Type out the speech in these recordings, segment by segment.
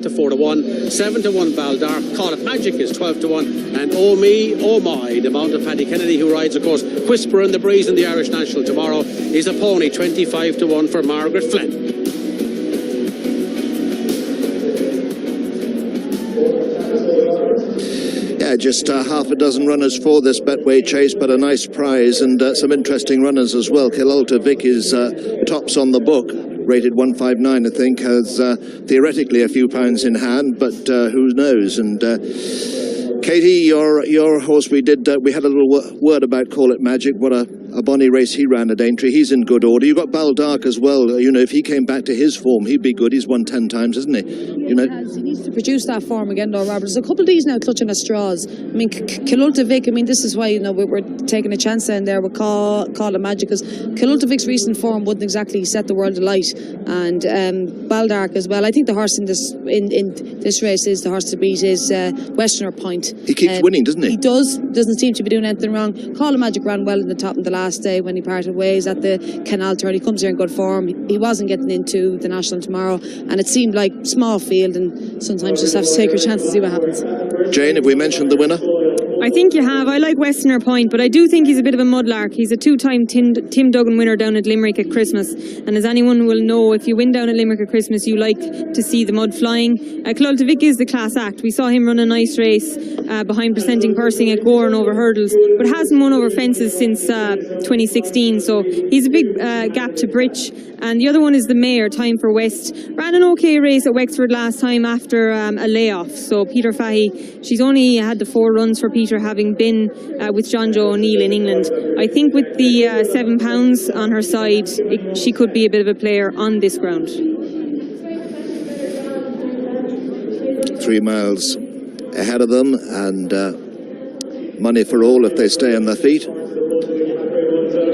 to 4-1, 7-1 Baldark, Call It Magic is 12-1, and Oh Me, Oh My, the mount of Paddy Kennedy, who rides, of course, Whisper in the Breeze in the Irish National tomorrow, is a pony, 25-1 for Margaret Flynn. Yeah, just half a dozen runners for this Betway Chase, but a nice prize and some interesting runners as well. Kilolta Vic is tops on the book, rated 159, I think, has theoretically a few pounds in hand, but who knows? And Katie, your horse, we had a little word about Call It Magic. What a bonny race he ran at Aintree. He's in good order. You've got Baldark as well. You know, if he came back to his form, he'd be good. He's won 10 times, hasn't he? You know, he needs to produce that form again, though, Robert. There's a couple of these now clutching at straws. I mean, Kilolta Vic, I mean, this is why, you know, we're taking a chance down there with Call It Magic, because Kilolta Vic's recent form wouldn't exactly set the world alight. And Baldark as well. I think the horse in this race is the horse to beat is Westerner Point. He keeps winning, doesn't he? He does. Doesn't seem to be doing anything wrong. Call It Magic ran well in the top in the last day when he parted ways at the Canal Turn. He comes here in good form. He wasn't getting into the National tomorrow, and it seemed like small field, and sometimes just have to take your chance and see what happens. Jane, have we mentioned the winner? I think you have. I like Westerner Point, but I do think he's a bit of a mudlark. He's a two-time Tim Duggan winner down at Limerick at Christmas, and as anyone will know, if you win down at Limerick at Christmas, you like to see the mud flying. Kilolta Vic is the class act. We saw him run a nice race behind Presenting Pursing at Goran over hurdles, but hasn't won over fences since 2016, so he's a big gap to bridge. And the other one is the Mayor, Time for West. Ran an okay race at Wexford last time after a layoff, so Peter Fahey, she's only had the 4 runs for Peter, having been with John Joe O'Neill in England. I think with the £7 on her side, she could be a bit of a player on this ground. 3 miles ahead of them, and money for all if they stay on their feet.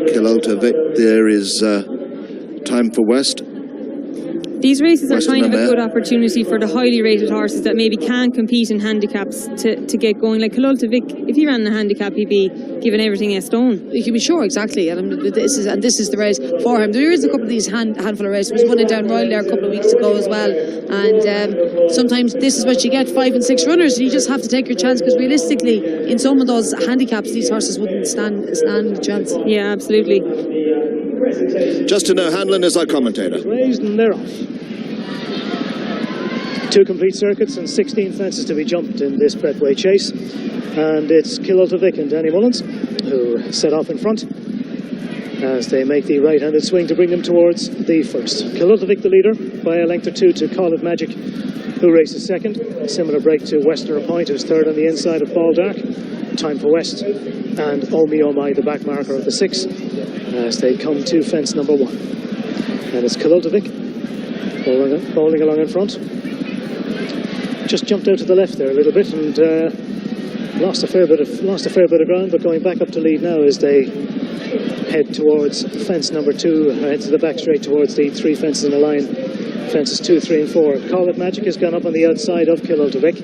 Kilolta Vic, there is Time for West. These races are kind of a Mare. good opportunity for the highly rated horses that maybe can't compete in handicaps to get going. Like Kilolta Vic, if he ran in a handicap, he'd be given everything a stone. You can be sure, exactly. And this is the race for him. There is a couple of these handful of races. There was one in Down Royal there a couple of weeks ago as well. And sometimes this is what you get, 5 and 6 runners. You just have to take your chance, because realistically, in some of those handicaps, these horses wouldn't stand a chance. Yeah, absolutely. Justin O'Hanlon is our commentator. Raised and they're off. 2 complete circuits and 16 fences to be jumped in this Betway Chase. And it's Kilolta Vic and Danny Mullins who set off in front as they make the right-handed swing to bring them towards the first. Kilolta Vic the leader by a length or 2 to Call It Magic, who races second. A similar break to Westerner Point, who's third on the inside of Baldark. Time for West and Oh Me Oh My, the back marker of the 6, as they come to fence number 1. And it's Kilolta Vic bowling along in front. Just jumped out to the left there a little bit and lost a fair bit of ground, but going back up to lead now as they head towards fence number 2, head to the back straight towards the 3 fences in a line, fences 2, 3 and 4. Call It Magic has gone up on the outside of Kilolta Vic.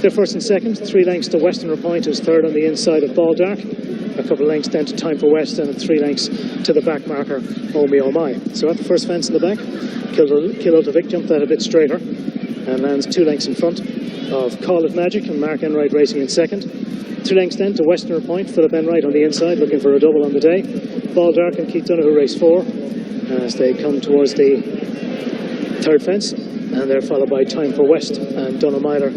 They're first and second, 3 lengths to Westerner Point, who's third on the inside of Baldark. A couple of lengths down to Time for West, and 3 lengths to the back marker, Oh Me Oh My. So at the first fence in the back, Kilolta Vic jumped that a bit straighter and lands 2 lengths in front of Call It Magic and Mark Enright racing in second. 2 lengths then to Westerner Point, Philip Enright on the inside, looking for a double on the day. Baldark and Keith Donoghue race 4 as they come towards the 3rd fence, and they're followed by Time for West and Donagh Myler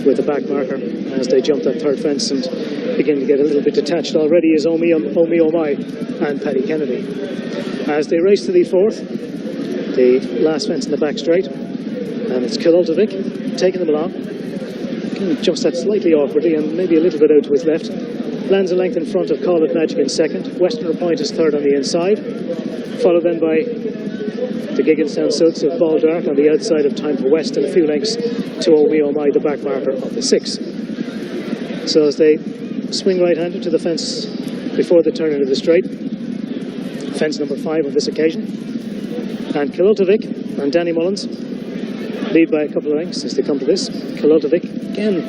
with the back marker as they jump that 3rd fence and begin to get a little bit detached already is Oh Me Oh My and Paddy Kennedy. As they race to the 4th, the last fence in the back straight, and it's Kilolta Vic taking them along. Jumps that slightly awkwardly and maybe a little bit out to his left. Lands a length in front of Call It Magic in second. Westerner Point is third on the inside, followed then by the Gigginstown Silks of Baldark on the outside of Time for West, and a few lengths to Oh Me Oh My, the back marker of the 6. So as they swing right-handed to the fence before they turn into the straight, fence number 5 on this occasion, and Kilolta Vic and Danny Mullins lead by a couple of lengths as they come to this. Kilolta Vic, again,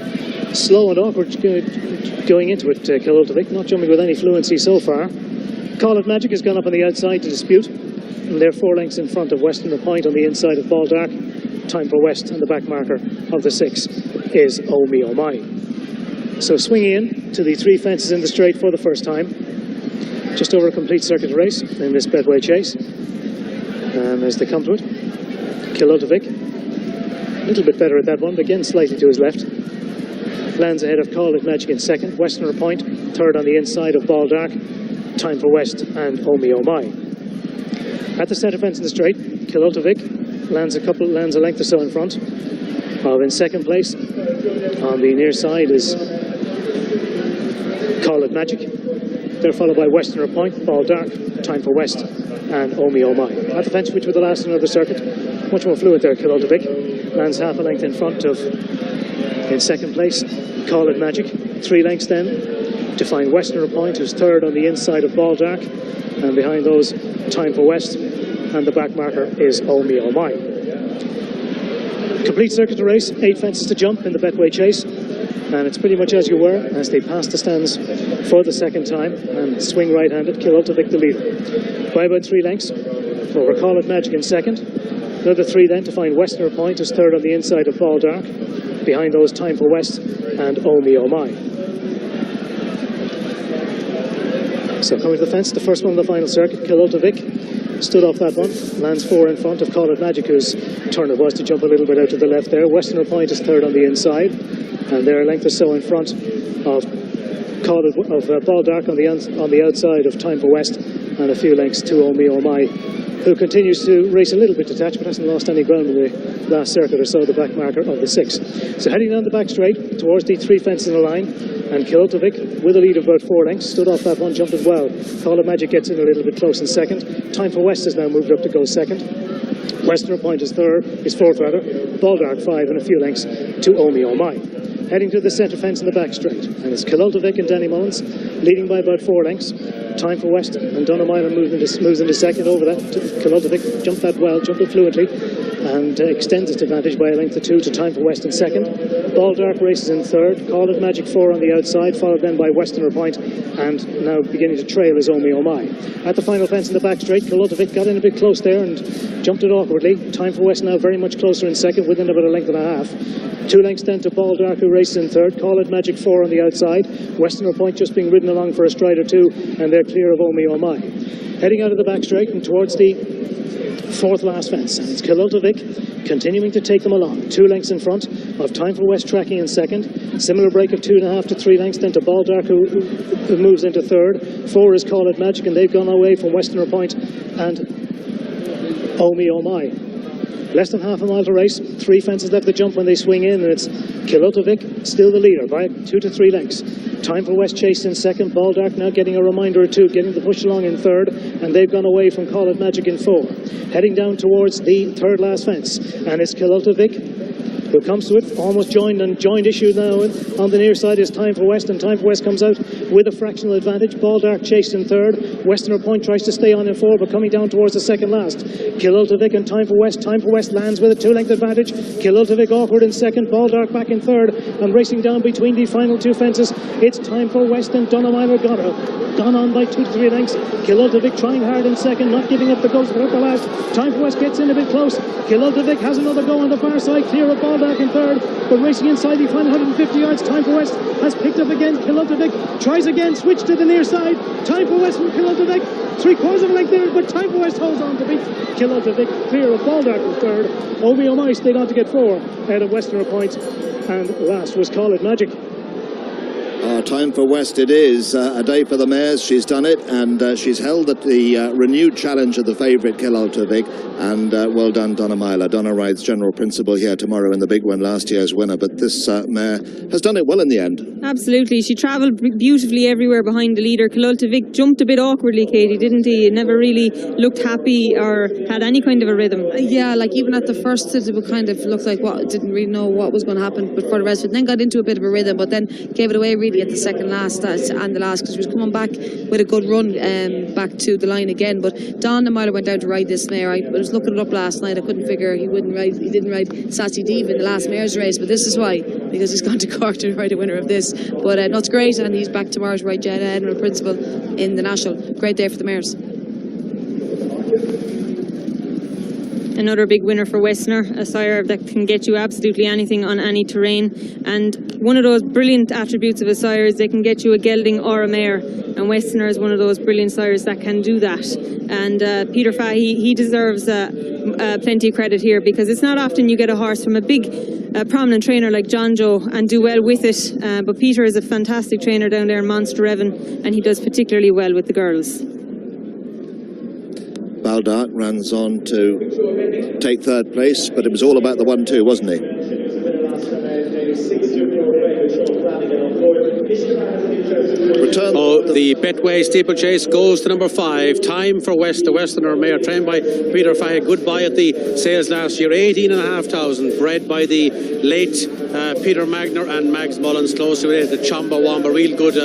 slow and awkward going into it. Kilolta Vic not jumping with any fluency so far. Call It Magic has gone up on the outside to dispute, and they're 4 lengths in front of Westerner Point on the inside of Baldark, Time for West, and the back marker of the 6 is Oh Me Oh My. So swinging in to the 3 fences in the straight for the first time. Just over a complete circuit race in this Betway Chase. And as they come to it, Kilolta-Vic, a little bit better at that one, but again slightly to his left. Lands ahead of Call It Magic in second. Westerner Point, third on the inside of Ball Dark. Time for West and Oh Me Oh My. At the centre fence in the straight, Kilolta-Vic lands a length or so in front. In second place, on the near side, is Call It Magic. They're followed by Westerner Point, Ball Dark, Time for West, and Oh Me Oh My. At the fence, which were the last in another circuit, much more fluid there, Kilolta-Vic. Lands half a length in front of, in second place, Call It Magic. 3 lengths then to find Westerner Point, who's third on the inside of Ball Dark. And behind those, Time for West, and the back marker is Oh Me Oh My. Complete circuit to race, 8 fences to jump in the Betway Chase. And it's pretty much as you were as they pass the stands for the second time and swing right-handed. Kilolta-Vic the leader by about 3 lengths over Call It Magic in second. Another 3 then to find Westerner Point, who's third on the inside of Ball Dark. Behind those, Time for West and Oh Me Oh My. So coming to the fence, the first one on the final circuit, Kilolta-Vic stood off that one, lands 4 in front of Call It Magic, whose turn it was to jump a little bit out to the left there. Westerner Point is third on the inside, and they're a length or so in front of Ball Dark on the outside of Time for West, and a few lengths to Oh Me Oh My, who continues to race a little bit detached, but hasn't lost any ground in the last circuit or so, the back marker of the 6. So heading down the back straight towards the 3 fences in a line, and Kilolta-Vic, with a lead of about 4 lengths, stood off that one, jumped it well. Call It Magic gets in a little bit close in second. Time for West has now moved up to go second. Westerner Point is fourth rather. Ball Dark 5 and a few lengths to Oh Me Oh My. Heading to the centre fence in the back straight, and it's Kilolta-Vic and Danny Mullins leading by about 4 lengths. Time for West, and Dunamila moves into second over that. Kilolta-Vic jumped that well, jumped it fluently, and extends its advantage by a length or 2 to Time for West in second. Ball Dark races in third. Call It Magic 4 on the outside, followed then by Westerner Point, and now beginning to trail is Oh Me Oh My. At the final fence in the back straight, Kilolta-Vic got in a bit close there and jumped it awkwardly. Time for West now very much closer in second, within about a length and a half. 2 lengths then to Ball Dark, who races in third. Call It Magic 4 on the outside. Westerner Point just being ridden along for a stride or 2, and they're clear of Oh Me Oh My. Heading out of the back straight and towards the 4th last fence, and it's Kilolta-Vic continuing to take them along. 2 lengths in front of Time for West tracking in second. Similar break of 2.5 to 3 lengths then to Ball Dark, who moves into third. 4 is Call It Magic, and they've gone away from Westerner Point and Oh Me Oh My. Less than half a mile to race, 3 fences left to jump when they swing in, and it's Kilolta-Vic still the leader by 2 to 3 lengths. Time for West Chase in second. Ball Dark now getting a reminder or 2, getting the push along in third, and they've gone away from Call It Magic in 4. Heading down towards the 3rd last fence, and it's Kilolta-Vic who comes to it, almost joined issue now on the near side is Time for West, and Time for West comes out with a fractional advantage. Ball Dark chased in third. Westerner Point tries to stay on in 4, but coming down towards the second last. Kilolta-Vic and Time for West. Time for West lands with a 2-length advantage. Kilolta-Vic awkward in second. Ball Dark back in third, and racing down between the final 2 fences, it's Time for West and Dunamila gone on by 2 to 3 lengths. Kilolta-Vic trying hard in second, not giving up the ghost, but at the last, Time for West gets in a bit close. Kilolta-Vic has another go on the far side, clear of Ball Dark in third, but racing inside the final 150 yards. Time for West has picked up again. Kilolta-Vic tries again, switch to the near side. Time for West from Kilolta-Vic, 3/4 of a length there, but Time for West holds on to beat Kilolta-Vic, clear of Ball Dark in third. Oh Me Oh My stayed on to get 4 out of Westerner Point, and last was Call It Magic. Time for West it is. A day for the mares. She's done it, and she's held at the renewed challenge of the favourite Kilolta-Vic, and well done Dunamila. Donna rides general principal here tomorrow in the big one, last year's winner, but this mare has done it well in the end. Absolutely. She travelled beautifully everywhere behind the leader. Kilolta-Vic jumped a bit awkwardly, Katie, didn't he? Never really looked happy or had any kind of a rhythm. Yeah, like even at the first it would kind of look like didn't really know what was going to happen, but for the rest of it, then got into a bit of a rhythm, but then gave it away really at the second last and the last, because she was coming back with a good run back to the line again. But Dunamila went down to ride this mare. I was looking it up last night. I couldn't figure he didn't ride Sassy Diva in the last mare's race, but this is why, because he's gone to Cork to ride a winner of this. But no, it's great, and he's back tomorrow to ride General Principal in the National. Great day for the mares. another big winner for Westerner, a sire that can get you absolutely anything on any terrain. And one of those brilliant attributes of a sire is they can get you a gelding or a mare. And Westerner is one of those brilliant sires that can do that. And Peter Fahey, he deserves plenty of credit here, because it's not often you get a horse from a big prominent trainer like John Joe and do well with it. But Peter is a fantastic trainer down there in Monster Evan, and he does particularly well with the girls. Baldart runs on to take third place, but it was all about the 1-2, wasn't he? The Betway Steeplechase goes to number 5. Time for West, the Westerner mare, trained by Peter Fahey. Goodbye at the sales last year. 18,500, bred by the late Peter Magner and Mags Mullins, close to it, the Chamba Wamba. Real good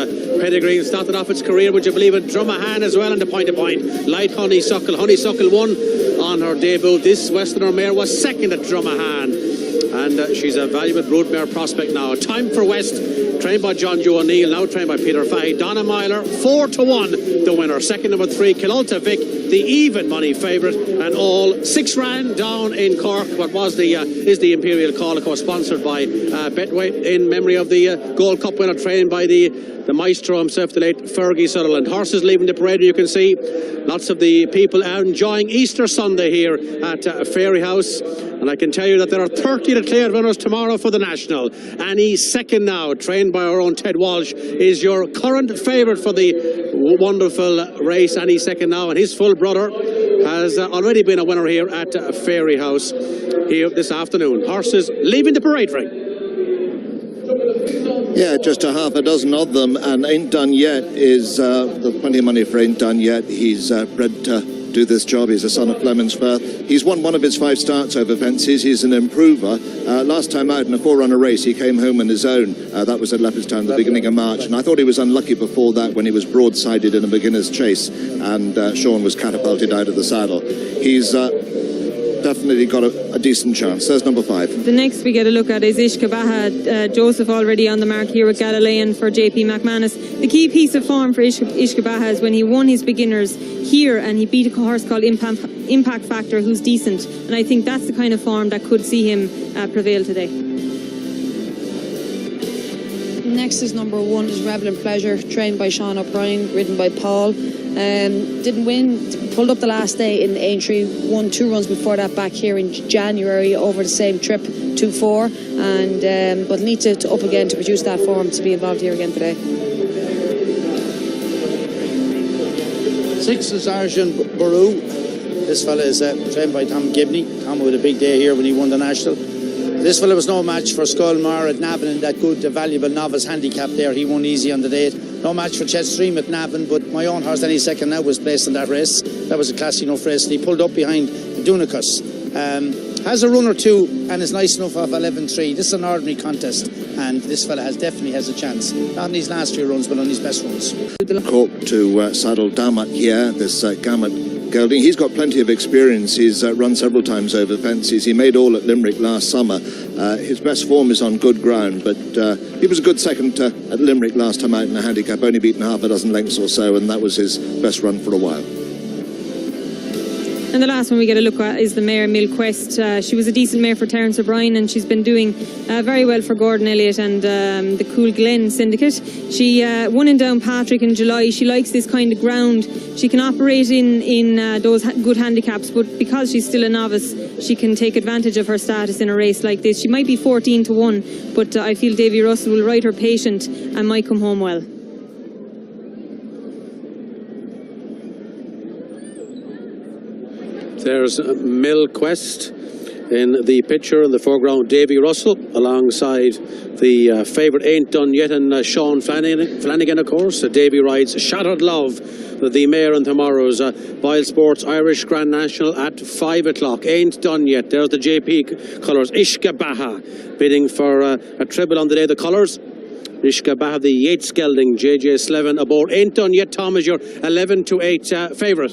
pedigree. Started off its career, would you believe it, Drumahan as well, and the point-to-point. Light Honeysuckle. Honeysuckle won on her debut. This Westerner mare was second at Drumahan. And she's a valuable broodmare prospect now. Time for West, trained by John Joe O'Neill, now trained by Peter Fahey. Donna Myler, 4-1, the winner. Second, number 3, Kilolta Vic, the even money favourite, and all 6 ran down in Cork. What was is the Imperial Call, of course, sponsored by Betway, in memory of the Gold Cup winner, trained by the maestro himself, the late Fergie Sutherland. Horses leaving the parade, you can see lots of the people enjoying Easter Sunday here at Fairyhouse. And I can tell you that there are 30 declared winners tomorrow for the National. Annie Second Now, trained by our own Ted Walsh, is your current favourite for the wonderful race. Annie Second Now, and his full brother has already been a winner here at Fairyhouse here this afternoon. Horses leaving the parade ring. Yeah, just a half a dozen of them, and Ain't Done Yet is the plenty of money for Ain't Done Yet. He's bred to do this job. He's a son of Fleming's Firth. He's won one of his 5 starts over fences. He's an improver. Last time out in a 4-runner race, he came home on his own. That was at Leopardstown at the beginning of March, and I thought he was unlucky before that when he was broadsided in a beginner's chase, and Sean was catapulted out of the saddle. He's definitely got a decent chance. There's number 5. The next we get a look at is Ishka Baha. Joseph already on the mark here with Galilean for JP McManus. The key piece of form for Ishka Baha is when he won his beginners here and he beat a horse called Impact Factor, who's decent, and I think that's the kind of form that could see him prevail today. Next is number 1 is Rebel and Pleasure, trained by Sean O'Brien, ridden by Paul. Didn't win, pulled up the last day in Aintree, won 2 runs before that back here in January over the same trip, 2-4, and but need to up again to produce that form to be involved here again today. 6 is Arjun Baru. This fella is trained by Tom Gibney. Tom with a big day here when he won the National. This fella was no match for Skullmar at Navan in that good, valuable novice handicap there. He won easy on the day. No match for Chetstream at Navan, but my own horse, Any Second Now, was placed in that race. That was a classy enough race, and he pulled up behind Dunicus. Has a run or two and is nice enough off 11-3. This is an ordinary contest, and this fella definitely has a chance. Not in his last few runs, but on his best runs. Cork to saddle Damat here, this Gamut gelding. He's got plenty of experience. He's run several times over fences. He made all at Limerick last summer. His best form is on good ground, but he was a good second at Limerick last time out in a handicap, only beaten half a dozen lengths or so, and that was his best run for a while. And the last one we get a look at is the mare Milquest. She was a decent mare for Terence O'Brien, and she's been doing very well for Gordon Elliott and the Cool Glen Syndicate. She won in Downpatrick in July. She likes this kind of ground. She can operate in those good handicaps, but because she's still a novice, she can take advantage of her status in a race like this. She might be 14-1, but I feel Davy Russell will ride her patient and might come home well. There's Milquest in the picture in the foreground. Davy Russell alongside the favourite Ain't Done Yet, and Sean Flanagan, of course. Davy rides Shattered Love, the mare in tomorrow's Wild Sports Irish Grand National at 5 o'clock. Ain't Done Yet. There's the JP colours. Ishka Baha bidding for a treble on the day. The colours. Ishka Baha, the Yates gelding, JJ Slevin aboard. Ain't Done Yet, Tom, is your 11-8 favourite.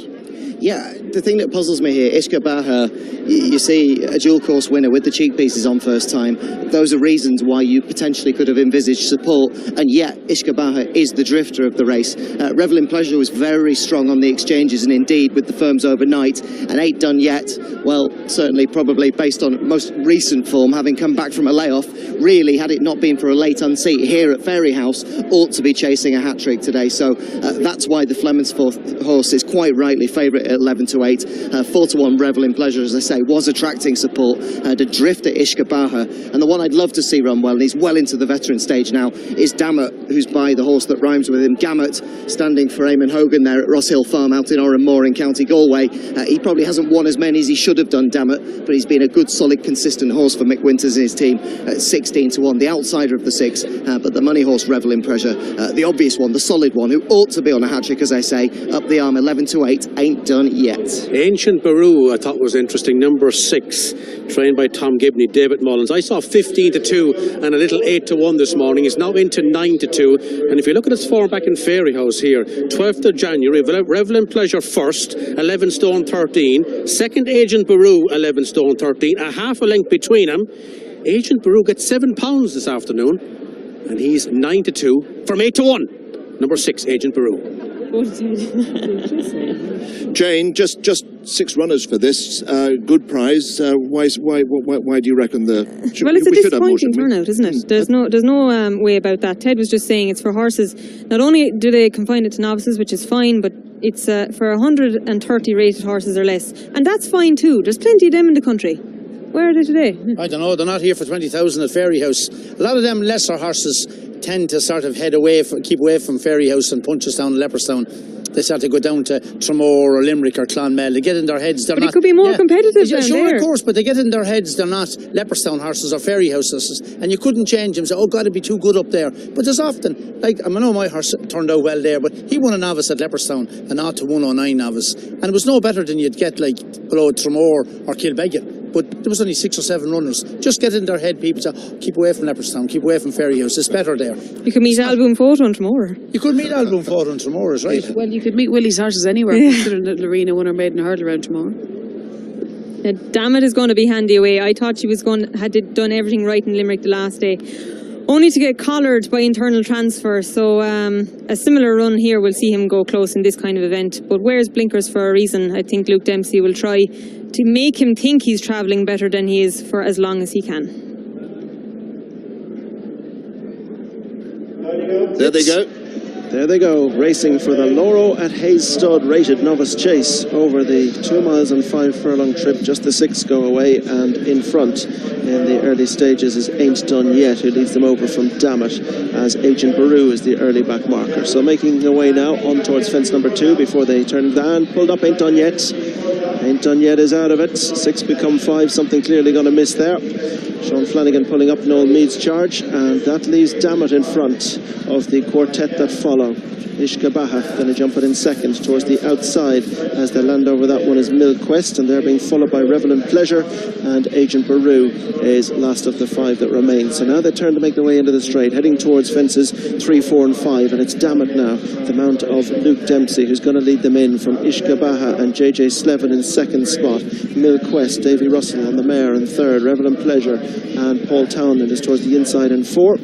Yeah, the thing that puzzles me here, Ishka Baha, you see a dual course winner with the cheek pieces on first time. Those are reasons why you potentially could have envisaged support, and yet Ishka Baha is the drifter of the race. Revel in Pleasure was very strong on the exchanges, and indeed with the firms overnight, and ain't done yet. Well, certainly probably based on most recent form, having come back from a layoff, really, had it not been for a late unseat here at Fairyhouse, ought to be chasing a hat-trick today. So that's why the Fleming's horse is quite rightly favourite at 11-8. 4-1 Revel in Pleasure, as I say, was attracting support. The drifter Ishka Baha, and the one I'd love to see run well, and he's well into the veteran stage now, is Dammit, who's by the horse that rhymes with him. Gammett, standing for Eamon Hogan there at Ross Hill Farm out in Oran Moor in County Galway. He probably hasn't won as many as he should have done, Dammit, but he's been a good, solid, consistent horse for Mick Winters and his team at 16-1, the outsider of the six, but the money horse Revel in Pleasure, the obvious one, the solid one, who ought to be on a hat-trick, as I say, up the arm, 11-8, ain't done yet. Ancient Baru, I thought was interesting, number 6, trained by Tom Gibney, David Mullins. I saw 15-2 and a little 8-1 this morning. He's now into 9-2, and if you look at his form back in Fairyhouse here, 12th of January, Revel in Pleasure first, 11 stone 13, second Agent Baru, 11 stone 13, a half a length between them. Agent Baru gets £7 this afternoon, and he's 9-2 from 8-1. Number 6, Agent Baru. Jane, just 6 runners for this. Good prize. Why do you reckon the... Well, it's a disappointing turnout, isn't it? There's no way about that. Ted was just saying it's for horses. Not only do they confine it to novices, which is fine, but it's for 130 rated horses or less. And that's fine too. There's plenty of them in the country. Where are they today? I don't know. They're not here for 20,000 at Fairyhouse. A lot of them lesser horses tend to sort of keep away from Fairyhouse and Punchestown and Leopardstown. They start to go down to Tramore or Limerick or Clonmel. They get in their heads. But it could be more competitive down sure, there. Of course, but they get in their heads. They're not Leopardstown horses or Fairyhouse horses. And you couldn't change them. Say, oh, God, it'd be too good up there. But there's often, like, I know my horse turned out well there, but he won a novice at Leopardstown, an 0-109 novice. And it was no better than you'd get, like, below Tramore or Kilbeggan. But there was only 6 or 7 runners. Just get in their head, people say, oh, keep away from Leopardstown, keep away from Fairyhouse. It's better there. You could meet Album Photo on Tramore. You could meet Album Photo on Tramore, is right. Well, you could meet Willie's horses anywhere, considering that Lorena won her maiden hurdle around tomorrow. Yeah, Dammit is going to be handy away. I thought she was had done everything right in Limerick the last day, only to get collared by internal transfer. So a similar run here will see him go close in this kind of event. But wears blinkers for a reason. I think Luke Dempsey will try to make him think he's travelling better than he is for as long as he can. There they go. There they go, racing for the Laurel Hey stud rated Novice Chase over the 2 miles and 5 furlong trip. Just the 6 go away, and in front in the early stages is Ain't Done Yet, who leads them over from Dammit, as Agent Baru is the early back marker. So making their way now on towards fence number 2 before they turn down. Pulled up Ain't Done Yet. Ain't Done Yet is out of it. 6 become 5, something clearly going to miss there. Sean Flanagan pulling up Noel Mead's charge, and that leaves Dammit in front of the quartet that follow. Ishka Baha going to jump it in second towards the outside as they land over. That one is Milquest, and they're being followed by Revel in Pleasure, and Agent Baru is last of the 5 that remain. So now they turn to make their way into the straight, heading towards fences 3, 4 and 5, and it's Dammit now, the mount of Luke Dempsey, who's going to lead them in from Ishka Baha and JJ Slevin in second spot. Milquest, Davy Russell on the mare in third, Revel in Pleasure, and Paul Townend is towards the inside in 4.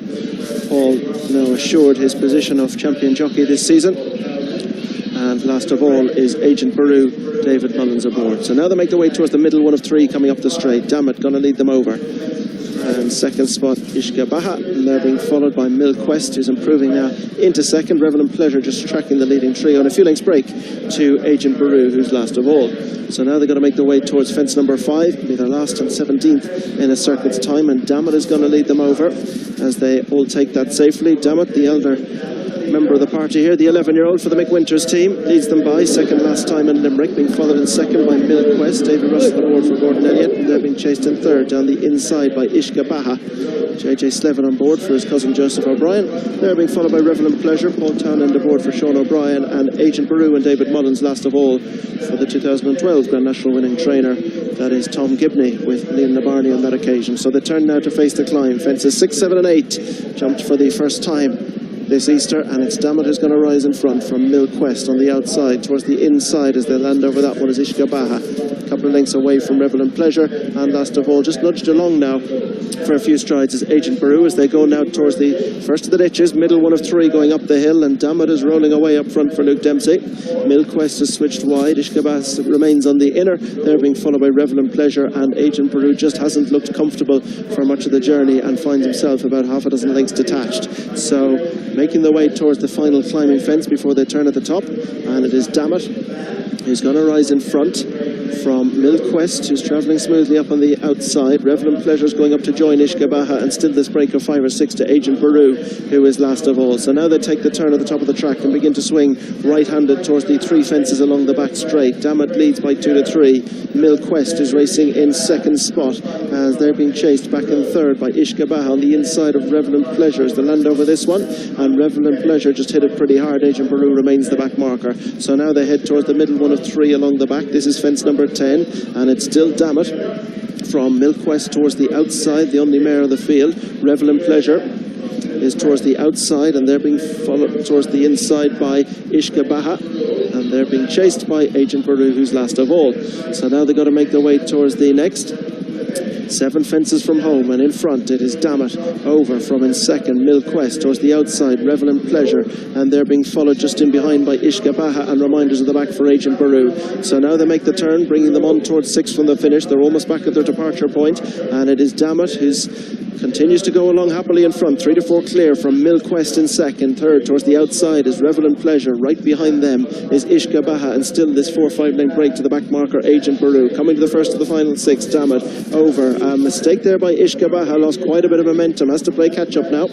Paul now assured his position of champion jockey this season. And last of all is Agent Baru, David Mullins aboard. So now they make their way towards the middle one of 3 coming up the straight. Dammit going to lead them over. And second spot, Ishka Baha, and they're being followed by Milquest, who's improving now into second. Revel in Pleasure just tracking the leading trio, and a few lengths break to Agent Baru, who's last of all. So now they're going to make their way towards fence number 5, be their last and 17th in a circuit's time, and Dammit is going to lead them over as they all take that safely. Dammit, the elder member of the party here, the 11-year-old for the Mick Winters team, leads them by second last time in Limerick, being followed in second by Milquest. David Russell aboard for Gordon Elliott, and they're being chased in third down the inside by Ishka Baha. JJ Slevin on board for his cousin Joseph O'Brien. They're being followed by Revel in Pleasure, Paul Townend aboard for Sean O'Brien, and Agent Baru and David Mullins last of all for the 2012 Grand National winning trainer, that is Tom Gibney, with Liam Nabarney on that occasion. So they turn now to face the climb. Fences 6, 7 and 8 jumped for the first time this Easter, and it's Dammit who's going to rise in front from Milquest on the outside. Towards the inside as they land over that one is Ishkabaha. A couple of lengths away from Revel and Pleasure, and last of all, just nudged along now for a few strides is Agent Baru as they go now towards the first of the ditches, middle one of three going up the hill, and Dammit is rolling away up front for Luke Dempsey. Milquest has switched wide, Ishkabaha remains on the inner, they're being followed by Revel and Pleasure, and Agent Baru just hasn't looked comfortable for much of the journey and finds himself about half a dozen lengths detached. So making their way towards the final climbing fence before they turn at the top, and it is Dammit who's going to rise in front from Milquest, who's travelling smoothly up on the outside. Revel and Pleasure's going up to join Ishkabaha, and still this break of 5 or 6 to Agent Baru, who is last of all. So now they take the turn at the top of the track and begin to swing right-handed towards the 3 fences along the back straight. Dammit leads by 2 to 3. Milquest is racing in second spot as they're being chased back in third by Ishkabaha on the inside of Revel and Pleasure as they land over this one, and Revel and Pleasure just hit it pretty hard. Agent Baru remains the back marker. So now they head towards the middle one of 3 along the back. This is fence number 10, and it's still Dammit from Milquest towards the outside, the only mare on the field. Revel and Pleasure is towards the outside, and they're being followed towards the inside by Ishkabaha, and they're being chased by Agent Baru, who's last of all. So now they've got to make their way towards the next 7 fences from home, and in front it is Dammit over from in second Milquest towards the outside Revel and Pleasure, and they're being followed just in behind by Ishkabaha and reminders of the back for Agent Baru. So now they make the turn, bringing them on towards 6 from the finish. They're almost back at their departure point, and it is Dammit who's continues to go along happily in front, 3 to 4 clear from Milquest in second. Third towards the outside is Revel and Pleasure. Right behind them is Ishkabaha, and still this 4 or 5 length break to the back marker Agent Baru. Coming to the first of the final 6, Dammit over. A mistake there by Ishkabaha, lost quite a bit of momentum, has to play catch up now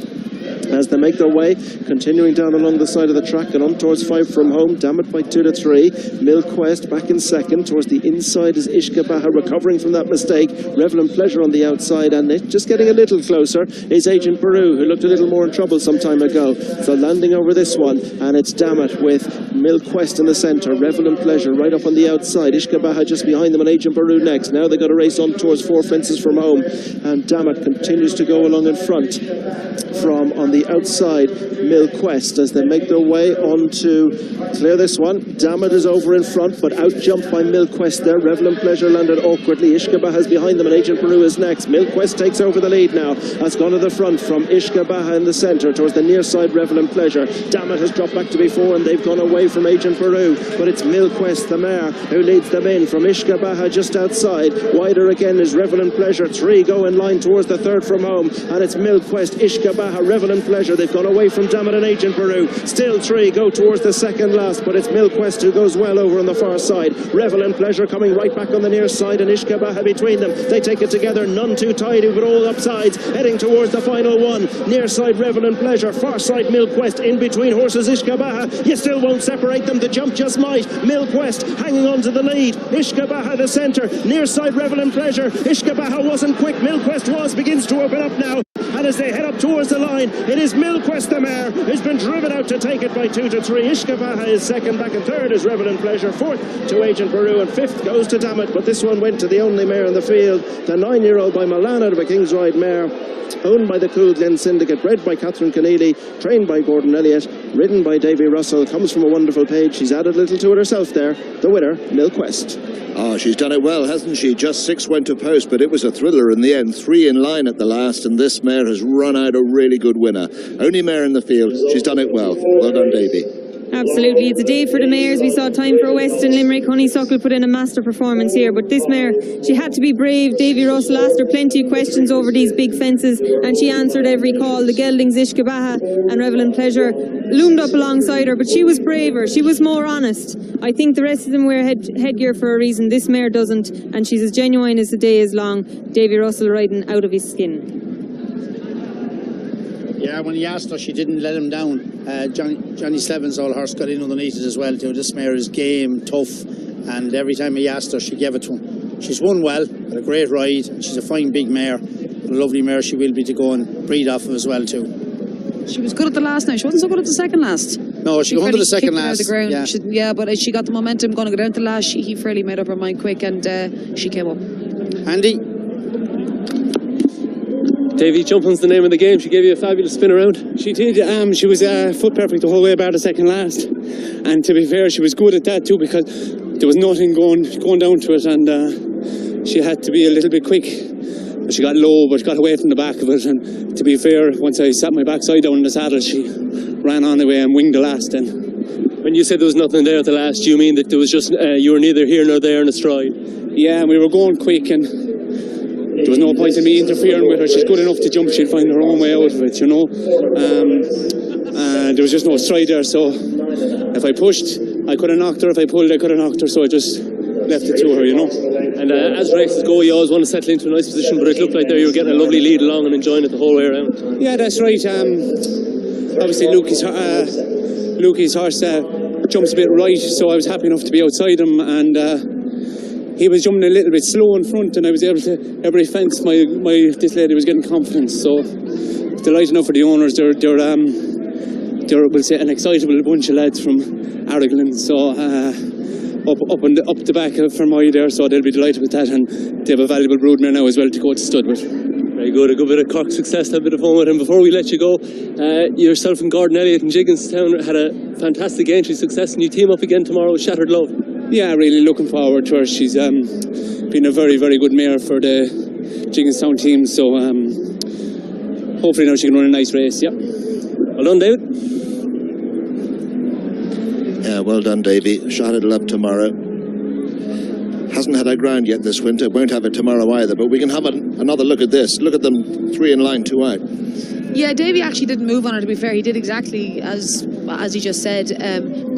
as they make their way, continuing down along the side of the track and on towards 5 from home. Dammit by 2 to 3. Milquest back in second. Towards the inside is Ishkabaha, recovering from that mistake. Revel and Pleasure on the outside, and just getting a little closer is Agent Baru, who looked a little more in trouble some time ago. So landing over this one, and it's Dammit with Milquest in the centre. Revel and Pleasure right up on the outside. Ishkabaha just behind them, and Agent Baru next. Now they've got to race on towards 4 fences from home, and Dammit continues to go along in front from on the outside Milquest as they make their way on to clear this one. Dammit is over in front, but out jumped by Milquest there. Revel and Pleasure landed awkwardly. Ishkabaha is behind them, and Agent Baru is next. Milquest takes over the lead now. Has gone to the front from Ishkabaha in the centre towards the near side Revel and Pleasure. Dammit has dropped back to before, and they've gone away from Agent Baru, but it's Milquest, the mare, who leads them in from Ishkabaha just outside. Wider again is Revel and Pleasure. 3 go in line towards the third from home, and it's Milquest, Ishkabaha, Revel and Pleasure. They've gone away from Dammit and Agent Baru. Still 3 go towards the second last, but it's Milquest who goes well over on the far side. Revel and Pleasure coming right back on the near side, and Ishkabaha between them. They take it together, none too tidy, but all upsides, heading towards the final one. Near side Revel and Pleasure, far side Milquest, in between horses Ishkabaha. You still won't separate them, the jump just might. Milquest hanging on to the lead. Ishkabaha the centre, near side Revel and Pleasure. Ishkabaha wasn't quick, Milquest was, begins to open up now. And as they head up towards the line, it is Milquest, the mare, who's been driven out to take it by 2 to 3. Ishkabaha is second, back and third is Revel and Pleasure. Fourth to Agent Baru, and fifth goes to Dammit. But this one went to the only mare in the field, the 9-year-old by Milan out of a King's Ride mare, owned by the Cool Glen Syndicate, bred by Catherine Keneally, trained by Gordon Elliott, ridden by Davy Russell, comes from a wonderful page. She's added a little to it herself there. The winner, Milquest. Oh, she's done it well, hasn't she? Just 6 went to post, but it was a thriller in the end. 3 in line at the last, and this mare has run out a really good winner. Only mare in the field. She's done it well. Well done, Davy. Absolutely, it's a day for the mares. We saw Time for West and Limerick. Honeysuckle put in a master performance here, but this mare, she had to be brave. Davy Russell asked her plenty of questions over these big fences, and she answered every call. The geldings Ishkabaha and Revel and Pleasure loomed up alongside her, but she was braver, she was more honest. I think the rest of them wear headgear for a reason. This mare doesn't, and she's as genuine as the day is long. Davy Russell riding out of his skin. Yeah, when he asked her, she didn't let him down. Johnny Slevin's old horse got in underneath it as well too. This mare is game, tough, and every time he asked her, she gave it to him. She's won well, had a great ride, and she's a fine big mare, a lovely mare she will be to go and breed off of as well too. She was good at the last night. She wasn't so good at the second last. No, she got under the second last. The ground. Yeah. Yeah, but she got the momentum going to go down to the last. He fairly made up her mind quick, and she came up. Andy? Davey, jumping's the name of the game. She gave you a fabulous spin around. She did. She was foot perfect the whole way bar the second last. And to be fair, she was good at that too, because there was nothing going down to it, and she had to be a little bit quick. She got low, but got away from the back of it. And to be fair, once I sat my backside down in the saddle, she ran on away and winged the last. And when you said there was nothing there at the last, do you mean that there was just you were neither here nor there in a stride? Yeah, we were going quick, and there was no point in me interfering with her. She's good enough to jump. She'd find her own way out of it, you know. And there was just no stride there, so if I pushed, I could have knocked her. If I pulled, I could have knocked her. So I just left it to her, you know. And as races go, you alwaase want to settle into a nice position, but it looked like there you were getting a lovely lead along and enjoying it the whole way around. Yeah, that's right. Obviously, Lukey's horse jumps a bit right, so I was happy enough to be outside him, and he was jumping a little bit slow in front, and I was able to every fence. This lady was getting confidence, so delighted enough for the owners. They're we'll say an excitable bunch of lads from Aragon, so up the back of Fermoy there, so they'll be delighted with that, and they have a valuable broodmare now as well to go to stud with. Very good, a good bit of Cork success, have a bit of fun with him. Before we let you go, yourself and Gordon Elliott and Jigginstown had a fantastic entry success, and you team up again tomorrow with Shattered Love. Yeah, really looking forward to her. She's been a very, very good mare for the Jigginstown team, so hopefully now she can run a nice race, yeah. Well done, David. Yeah, well done, Davey. Shattered Love tomorrow. Hasn't had her ground yet this winter. Won't have it tomorrow either. But we can have another look at this. Look at them, 3 in line, 2 out. Yeah, Davey actually didn't move on her, to be fair. He did exactly as he just said,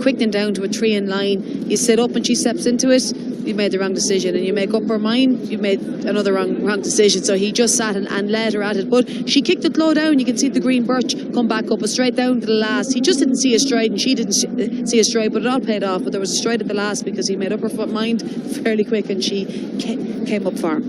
quickening down to a 3 in line. You sit up and she steps into it, you made the wrong decision. And you make up her mind, you made another wrong decision. So he just sat and led her at it. But she kicked it low down. You can see the green birch come back up, straight down to the last. He just didn't see a stride, and she didn't see a stride, but it all paid off. But there was a stride at the last because he made up her mind fairly quick, and she came up far.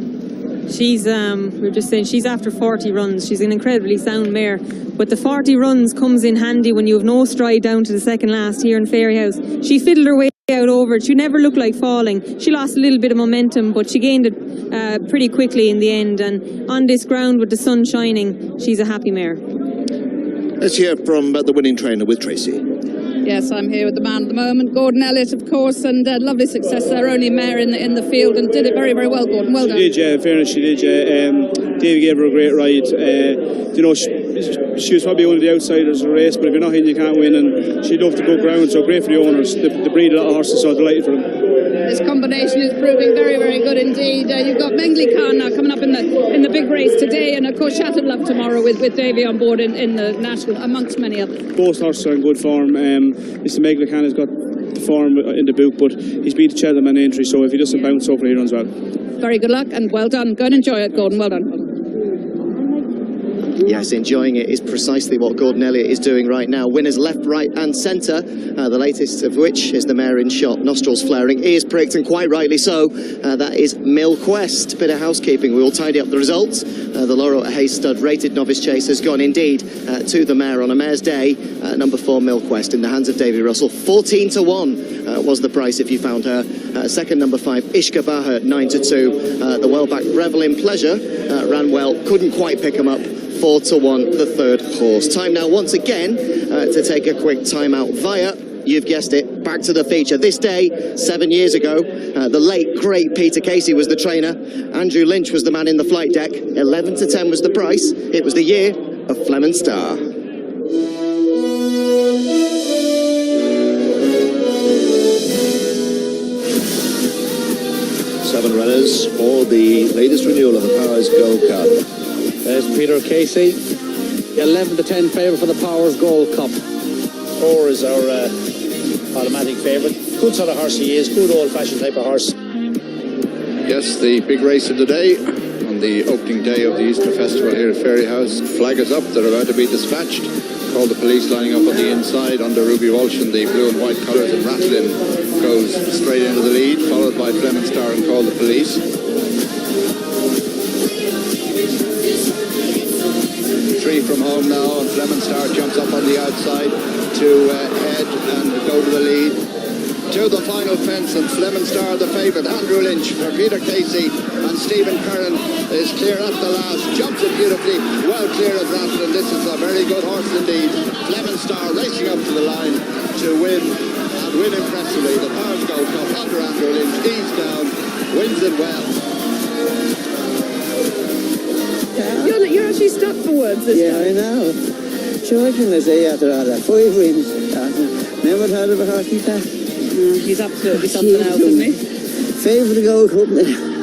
She's, we were just saying, she's after 40 runs. She's an incredibly sound mare. But the 40 runs comes in handy when you have no stride down to the second last here in Fairyhouse. She fiddled her way out over it. She never looked like falling. She lost a little bit of momentum, but she gained it pretty quickly in the end. And on this ground with the sun shining, she's a happy mare. Let's hear from the winning trainer with Tracy. Yes, I'm here with the man at the moment, Gordon Elliott, of course, and lovely success. Their only mare in the field, and did it very, very well, Gordon. Well done. She did, yeah, in fairness, she did, yeah. Davey gave her a great ride. You know, she was probably one of the outsiders of the race, but if you're not hitting, you can't win, and she'd love to go ground, so great for the owners. They breed a lot of horses, so delighted for them. This combination is proving very, very good indeed. You've got Mengley Khan now coming up in the big race today, and of course Shattered Love tomorrow with Davey on board in the national, amongst many others. Both horses are in good form. Mr. Mengley Khan has got the form in the book, but he's beat the Cheltenham in entry, so if he doesn't bounce over, he runs well. Very good luck and well done. Go and enjoy it, Gordon. Well done. Yes, enjoying it is precisely what Gordon Elliott is doing right now. Winners left, right and centre, the latest of which is the mare in shot. Nostrils flaring, ears pricked, and quite rightly so. That is Milquest. Bit of housekeeping, we will tidy up the results. The Laurel Hey stud rated Novice Chase has gone indeed to the mare on a mare's day. Number 4 Milquest in the hands of Davy Russell. 14 to 1 was the price if you found her. Second, number 5 Ishka Baha, 9 to 2. The well-backed Revel in Pleasure ran well, couldn't quite pick him up. 4 to 1, the third horse. Time now once again to take a quick time out via, you've guessed it, back to the feature. This day, 7 years ago, the late, great Peter Casey was the trainer. Andrew Lynch was the man in the flight deck. 11 to 10 was the price. It was the year of Fleming Star. Seven runners for the latest renewal of the Powers Gold Cup. There's Peter Casey, 11 to 10 favourite for the Powers Gold Cup. 4 is our automatic favourite. Good sort of horse he is, good old-fashioned type of horse. Yes, the big race of the day on the opening day of the Easter Festival here at Fairyhouse. Flag is up, they're about to be dispatched. Call the police lining up on the inside under Ruby Walsh in the blue and white colours, and Ratlin goes straight into the lead, followed by Fleming Star and Call the Police. 3 from home now, and Fleming Star jumps up on the outside to head and go to the lead. to the final fence, and Fleming Star the favourite. Andrew Lynch for Peter Casey, and Stephen Curran is clear at the last. Jumps it beautifully, well clear of Rattle, and this is a very good horse indeed. Fleming Star racing up to the line to win, and win impressively. The Powers Go Cup under Andrew Lynch, ease down, wins it well. You're actually stuck for words this time. I know. Sure, can I say after all that? 5 wins. Never heard of a horse like that. He's absolutely something else, isn't he? Favourite to go, couldn't it?